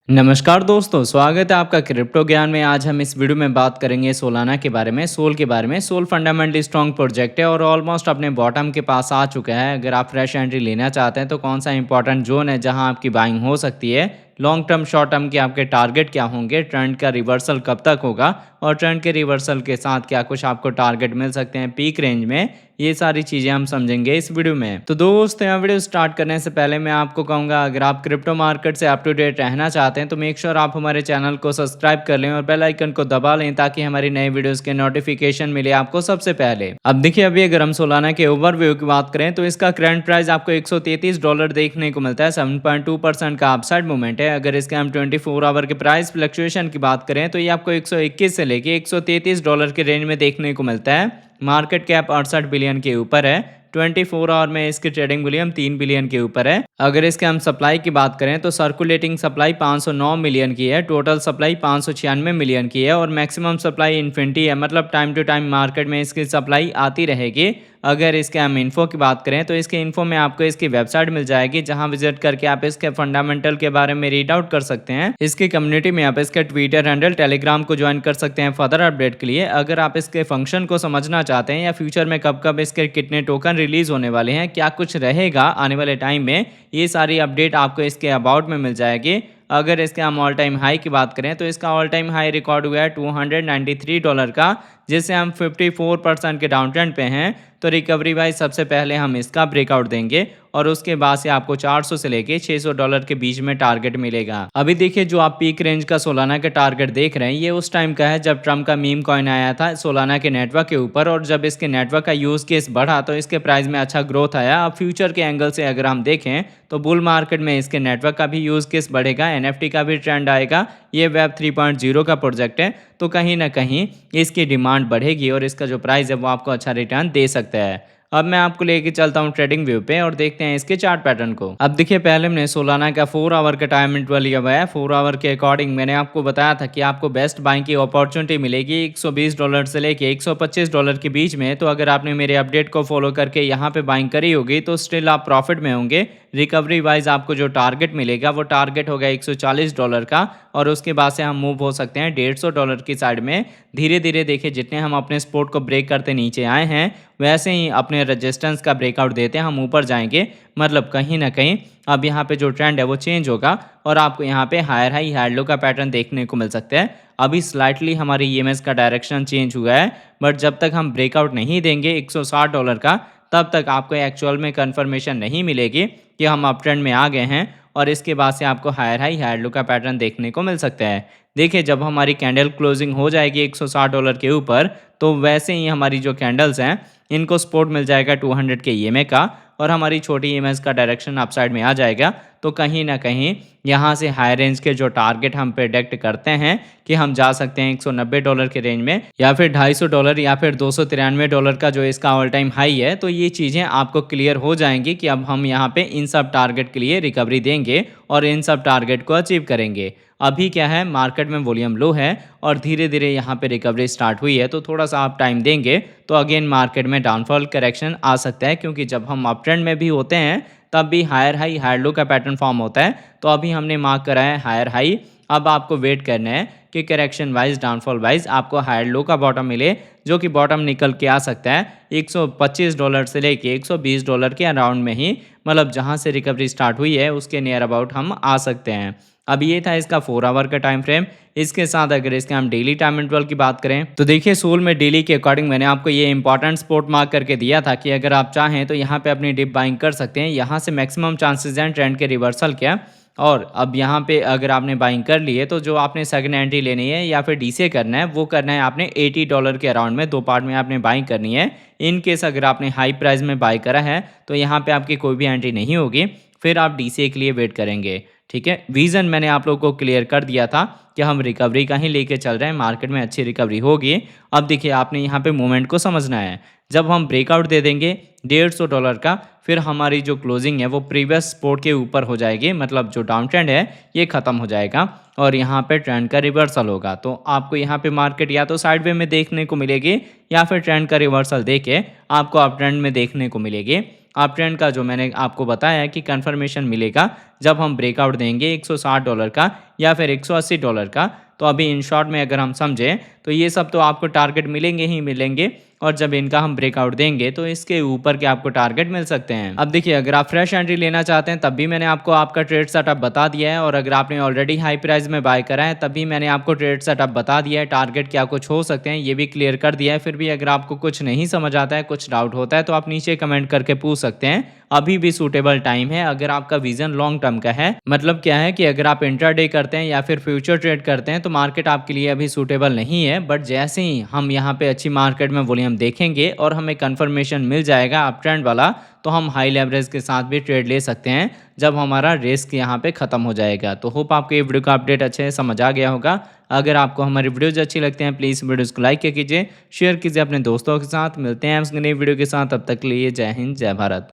नमस्कार दोस्तों, स्वागत है आपका क्रिप्टो ज्ञान में। आज हम इस वीडियो में बात करेंगे सोलाना के बारे में, सोल के बारे में। सोल फंडामेंटली स्ट्रॉन्ग प्रोजेक्ट है और ऑलमोस्ट अपने बॉटम के पास आ चुका है। अगर आप फ्रेश एंट्री लेना चाहते हैं तो कौन सा इंपॉर्टेंट जोन है जहां आपकी बाइंग हो सकती है, लॉन्ग टर्म शॉर्ट टर्म के आपके टारगेट क्या होंगे, ट्रेंड का रिवर्सल कब तक होगा और ट्रेंड के रिवर्सल के साथ क्या कुछ आपको टारगेट मिल सकते हैं पीक रेंज में, ये सारी चीज़ें हम समझेंगे इस वीडियो में। तो दोस्तों, यहाँ वीडियो स्टार्ट करने से पहले मैं आपको कहूँगा, अगर आप क्रिप्टो मार्केट से अप टू डेट रहना चाहते हैं तो मेक श्योर आप हमारे चैनल को सब्सक्राइब कर लें और बेल आइकन को दबा लें ताकि हमारी नए वीडियोस के नोटिफिकेशन मिले आपको सबसे पहले। अब देखिए, अभी अगर हम सोलाना के ओवरव्यू की बात करें तो इसका करंट प्राइस आपको $133 देखने को मिलता है। 7.2% का अपसाइड मूवमेंट है। अगर इसके हम 24 आवर के प्राइस फ्लक्चुएशन की बात करें तो ये आपको 121 से लेके $133 के रेंज में देखने को मिलता है। मार्केट कैप 68 बिलियन के ऊपर है। 24 आवर में इसकी ट्रेडिंग वॉल्यूम 3 बिलियन के ऊपर है। अगर इसके हम सप्लाई की बात करें तो सर्कुलेटिंग सप्लाई 509 मिलियन की है, टोटल सप्लाई 596 मिलियन की है और मैक्सिमम सप्लाई इन्फिनिटी है, मतलब टाइम टू टाइम मार्केट में इसकी सप्लाई आती रहेगी। अगर इसके हम इन्फो की बात करें तो इसके इन्फो में आपको इसकी वेबसाइट मिल जाएगी, जहां विजिट करके आप इसके फंडामेंटल के बारे में रीड आउट कर सकते हैं। इसकी कम्युनिटी में आप इसके ट्विटर हैंडल, टेलीग्राम को ज्वाइन कर सकते हैं फर्दर अपडेट के लिए। अगर आप इसके फंक्शन को समझना चाहते हैं या फ्यूचर में कब कब इसके कितने टोकन रिलीज होने वाले हैं, क्या कुछ रहेगा आने वाले टाइम में, ये सारी अपडेट आपको इसके अबाउट में मिल जाएगी। अगर इसके हम ऑल टाइम हाई की बात करें तो इसका ऑल टाइम हाई रिकॉर्ड हुआ है $293 का, जिससे हम 54% के डाउन ट्रेंड पे हैं। तो रिकवरी वाइज सबसे पहले हम इसका ब्रेकआउट देंगे और उसके बाद से आपको 400 से लेके $600 के बीच में टारगेट मिलेगा। अभी देखिए, जो आप पीक रेंज का सोलाना का टारगेट देख रहे हैं, ये उस टाइम का है जब ट्रम्प का मीम कॉइन आया था सोलाना के नेटवर्क के ऊपर, और जब इसके नेटवर्क का यूज केस बढ़ा तो इसके प्राइस में अच्छा ग्रोथ आया। अब फ्यूचर के एंगल से अगर हम देखें तो बुल मार्केट में इसके नेटवर्क का भी यूज केस बढ़ेगा, एनएफटी का भी ट्रेंड आएगा। ये वेब 3.0 का प्रोजेक्ट है, तो कहीं ना कहीं इसकी डिमांड बढ़ेगी और इसका जो प्राइस है वो आपको अच्छा रिटर्न दे सकता है। अब मैं आपको लेके चलता हूँ ट्रेडिंग व्यू पे और देखते हैं इसके चार्ट पैटर्न को। अब देखिए, पहले हमने सोलाना का 4 आवर का टाइम इंटरवल लिया हुआ है। 4 आवर के अकॉर्डिंग मैंने आपको बताया था कि आपको बेस्ट बाइंग की अपॉर्चुनिटी मिलेगी $120 से लेके $125 के बीच में। तो अगर आपने मेरे अपडेट को फॉलो करके यहाँ पे बाइंग करी होगी तो स्टिल आप प्रॉफिट में होंगे। रिकवरी वाइज आपको जो टारगेट मिलेगा वो टारगेट होगा $140 का, और उसके बाद से हम मूव हो सकते हैं $150 की साइड में। धीरे धीरे देखिए, जितने हम अपने सपोर्ट को ब्रेक करते नीचे आए हैं वैसे ही अपने रेजिस्टेंस का ब्रेकआउट देते हैं हम ऊपर जाएंगे। मतलब कहीं ना कहीं अब यहाँ पे जो ट्रेंड है वो चेंज होगा और आपको यहाँ पे हायर हाई हायर लो का पैटर्न देखने को मिल सकता है। अभी स्लाइटली हमारी ईएमएस का डायरेक्शन चेंज हुआ है, बट जब तक हम ब्रेकआउट नहीं देंगे $160 का, तब तक आपको एक्चुअल में कंफर्मेशन नहीं मिलेगी कि हम अप ट्रेंड में आ गए हैं, और इसके बाद से आपको हायर हाई हायर लो का पैटर्न देखने को मिल सकता है। देखिए, जब हमारी कैंडल क्लोजिंग हो जाएगी $160 के ऊपर, तो वैसे ही हमारी जो कैंडल्स हैं इनको सपोर्ट मिल जाएगा 200 के ईएमए का, और हमारी छोटी ईएमएस का डायरेक्शन अपसाइड में आ जाएगा। तो कहीं ना कहीं यहाँ से हाई रेंज के जो टारगेट हम प्रेडिक्ट करते हैं कि हम जा सकते हैं $190 के रेंज में, या फिर $250 या फिर $293 का जो इसका ऑल टाइम हाई है, तो ये चीज़ें आपको क्लियर हो जाएंगी कि अब हम यहाँ पे इन सब टारगेट के लिए रिकवरी देंगे और इन सब टारगेट को अचीव करेंगे। अभी क्या है, मार्केट में वॉल्यूम लो है और धीरे धीरे यहाँ पे रिकवरी स्टार्ट हुई है, तो थोड़ा सा आप टाइम देंगे तो अगेन मार्केट में डाउनफॉल करेक्शन आ सकता है, क्योंकि जब हम अप ट्रेंड में भी होते हैं तब भी हायर हाई हायर लो का पैटर्न फॉर्म होता है। तो अभी हमने मार्क करा है हायर हाई, अब आपको वेट करना है कि करेक्शन वाइज डाउनफॉल वाइज आपको हायर लो का बॉटम मिले, जो कि बॉटम निकल के आ सकता है $125 से लेके $120 के अराउंड में ही, मतलब जहां से रिकवरी स्टार्ट हुई है उसके नियर अबाउट हम आ सकते हैं। अब ये था इसका 4 आवर का टाइम फ्रेम। इसके साथ अगर इसके हम डेली टाइम इंटरवल की बात करें तो देखिए, सोल में डेली के अकॉर्डिंग मैंने आपको ये इंपॉर्टेंट सपोर्ट मार्क करके दिया था कि अगर आप चाहें तो यहाँ पे अपनी डिप बाइंग कर सकते हैं। यहाँ से मैक्सिमम चांसेस हैं ट्रेंड के रिवर्सल के। और अब यहाँ पे अगर आपने बाइंग कर ली है तो जो आपने सेकंड एंट्री लेनी है या फिर डीसीए करना है, वो करना है आपने $80 के अराउंड में, 2 पार्ट में आपने बाइंग करनी है। इन केस अगर आपने हाई प्राइस में बाई करा है तो यहाँ पे आपकी कोई भी एंट्री नहीं होगी, फिर आप डीसीए के लिए वेट करेंगे। ठीक है, विजन मैंने आप लोगों को क्लियर कर दिया था कि हम रिकवरी का ही लेके चल रहे हैं, मार्केट में अच्छी रिकवरी होगी। अब देखिए, आपने यहाँ पे मूवमेंट को समझना है। जब हम ब्रेकआउट दे देंगे $150 का, फिर हमारी जो क्लोजिंग है वो प्रीवियस सपोर्ट के ऊपर हो जाएगी, मतलब जो डाउन ट्रेंड है ये खत्म हो जाएगा और यहाँ पे ट्रेंड का रिवर्सल होगा। तो आपको यहाँ पे मार्केट या तो साइड वे में देखने को मिलेगी या फिर ट्रेंड का रिवर्सल देके आपको अप ट्रेंड में देखने को मिलेगी। आप ट्रेंड का जो मैंने आपको बताया है कि कंफर्मेशन मिलेगा जब हम ब्रेकआउट देंगे $160 का या फिर $180 का। तो अभी इन शॉर्ट में अगर हम समझें तो ये सब तो आपको टारगेट मिलेंगे ही मिलेंगे, और जब इनका हम ब्रेकआउट देंगे तो इसके ऊपर के आपको टारगेट मिल सकते हैं। अब देखिए, अगर आप फ्रेश एंट्री लेना चाहते हैं तब भी मैंने आपको आपका ट्रेड सेटअप बता दिया है, और अगर आपने ऑलरेडी हाई प्राइस में बाय करा है तब भी मैंने आपको ट्रेड सेटअप बता दिया है, टारगेट क्या कुछ हो सकते हैं ये भी क्लियर कर दिया है। फिर भी अगर आपको कुछ नहीं समझ आता है, कुछ डाउट होता है, तो आप नीचे कमेंट करके पूछ सकते हैं। अभी भी सूटेबल टाइम है अगर आपका विजन लॉन्ग टर्म का है। मतलब क्या है कि अगर आप इंट्राडे करते हैं या फिर फ्यूचर ट्रेड करते हैं तो मार्केट आपके लिए अभी सूटेबल नहीं है। बट जैसे ही हम यहाँ पे अच्छी मार्केट में वॉल्यूम देखेंगे और हमें कंफर्मेशन मिल जाएगा अप ट्रेंड वाला, तो हम हाई लेवरेज के साथ भी ट्रेड ले सकते हैं जब हमारा रिस्क यहाँ पे खत्म हो जाएगा। तो होप आपको ये वीडियो का अपडेट अच्छे से समझ आ गया होगा। अगर आपको हमारी वीडियोज अच्छी लगती हैं प्लीज़ वीडियोज़ को लाइक कीजिए, शेयर कीजिए अपने दोस्तों के साथ। मिलते हैं नई वीडियो के साथ, तब तक के लिए जय हिंद जय भारत।